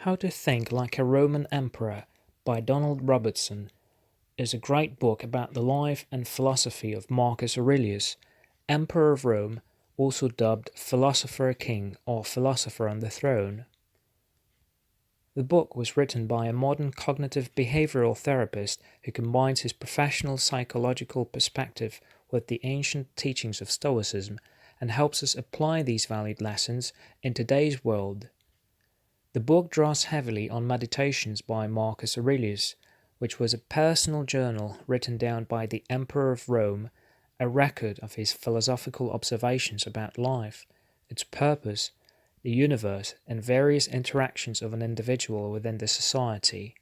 How to Think Like a Roman Emperor by Donald Robertson is a great book about the life and philosophy of Marcus Aurelius, Emperor of Rome, also dubbed Philosopher King or Philosopher on the Throne. The book was written by a modern cognitive behavioral therapist who combines his professional psychological perspective with the ancient teachings of Stoicism and helps us apply these valued lessons in today's world. The book draws heavily on Meditations by Marcus Aurelius, which was a personal journal written down by the Emperor of Rome, a record of his philosophical observations about life, its purpose, the universe, and various interactions of an individual within the society.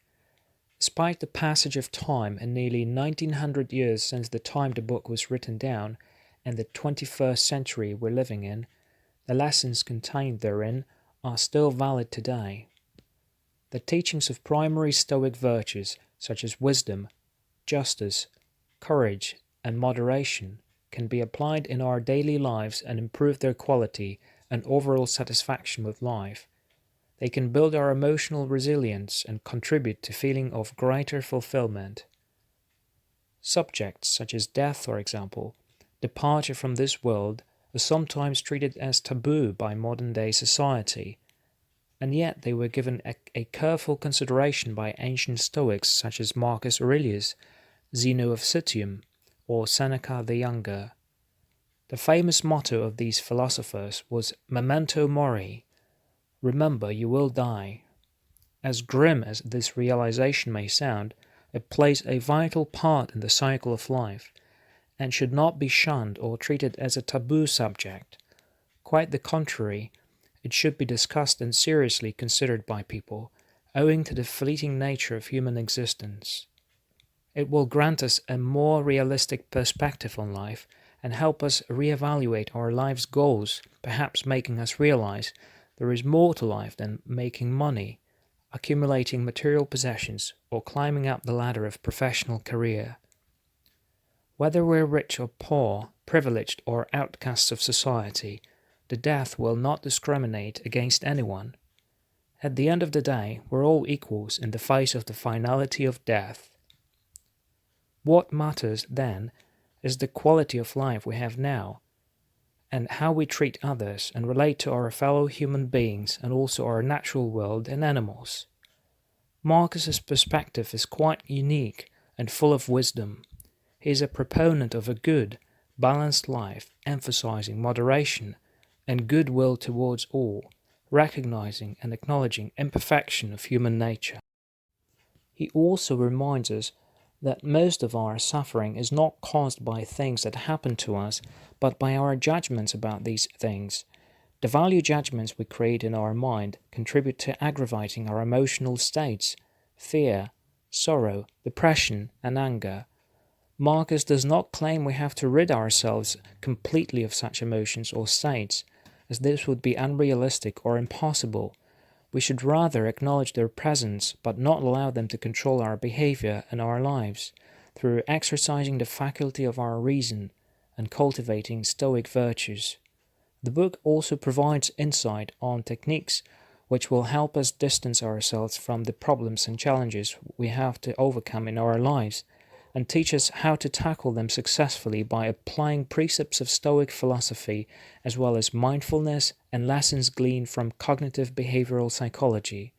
Despite the passage of time and nearly 1900 years since the time the book was written down and the 21st century we're living in, the lessons contained therein are still valid today. The teachings of primary Stoic virtues such as wisdom, justice, courage, and moderation can be applied in our daily lives and improve their quality and overall satisfaction with life. They can build our emotional resilience and contribute to feeling of greater fulfillment. Subjects such as death, for example, departure from this world, are sometimes treated as taboo by modern-day society, and yet they were given a careful consideration by ancient Stoics such as Marcus Aurelius, Zeno of Citium, or Seneca the Younger. The famous motto of these philosophers was Memento Mori, remember you will die. As grim as this realization may sound, it plays a vital part in the cycle of life, and should not be shunned or treated as a taboo subject. Quite the contrary, it should be discussed and seriously considered by people, owing to the fleeting nature of human existence. It will grant us a more realistic perspective on life and help us reevaluate our life's goals, perhaps making us realize there is more to life than making money, accumulating material possessions, or climbing up the ladder of professional career. Whether we're rich or poor, privileged or outcasts of society, the death will not discriminate against anyone. At the end of the day, we're all equals in the face of the finality of death. What matters, then, is the quality of life we have now, and how we treat others and relate to our fellow human beings and also our natural world and animals. Marcus's perspective is quite unique and full of wisdom. He is a proponent of a good, balanced life, emphasizing moderation and goodwill towards all, recognizing and acknowledging imperfection of human nature. He also reminds us that most of our suffering is not caused by things that happen to us, but by our judgments about these things. The value judgments we create in our mind contribute to aggravating our emotional states, fear, sorrow, depression, and anger. Marcus does not claim we have to rid ourselves completely of such emotions or states, as this would be unrealistic or impossible. We should rather acknowledge their presence but not allow them to control our behavior and our lives, through exercising the faculty of our reason and cultivating Stoic virtues. The book also provides insight on techniques which will help us distance ourselves from the problems and challenges we have to overcome in our lives, and teach us how to tackle them successfully by applying precepts of Stoic philosophy as well as mindfulness and lessons gleaned from cognitive behavioral psychology.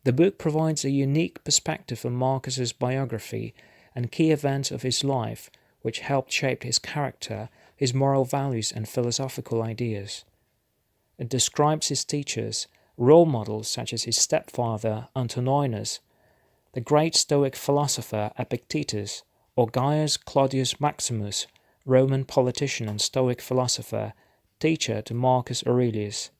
The book provides a unique perspective on Marcus's biography and key events of his life which helped shape his character, his moral values and philosophical ideas. It describes his teachers, role models such as his stepfather Antoninus, the great Stoic philosopher Epictetus, or Gaius Claudius Maximus, Roman politician and Stoic philosopher, teacher to Marcus Aurelius.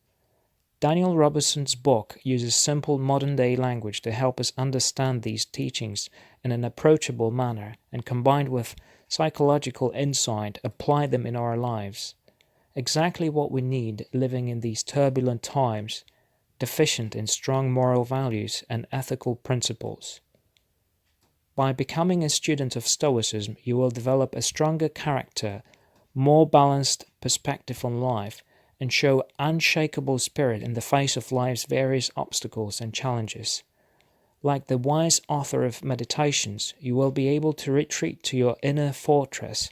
Daniel Robertson's book uses simple modern-day language to help us understand these teachings in an approachable manner and, combined with psychological insight, apply them in our lives. Exactly what we need living in these turbulent times, deficient in strong moral values and ethical principles. By becoming a student of Stoicism, you will develop a stronger character, more balanced perspective on life, and show unshakable spirit in the face of life's various obstacles and challenges. Like the wise author of Meditations, you will be able to retreat to your inner fortress,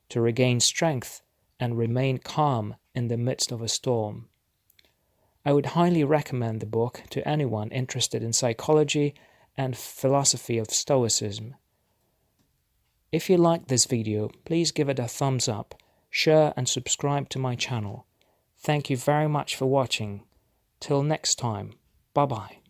to regain strength and remain calm in the midst of a storm. I would highly recommend the book to anyone interested in psychology and philosophy of Stoicism. If you liked this video, please give it a thumbs up, share and subscribe to my channel. Thank you very much for watching. Till next time, bye bye.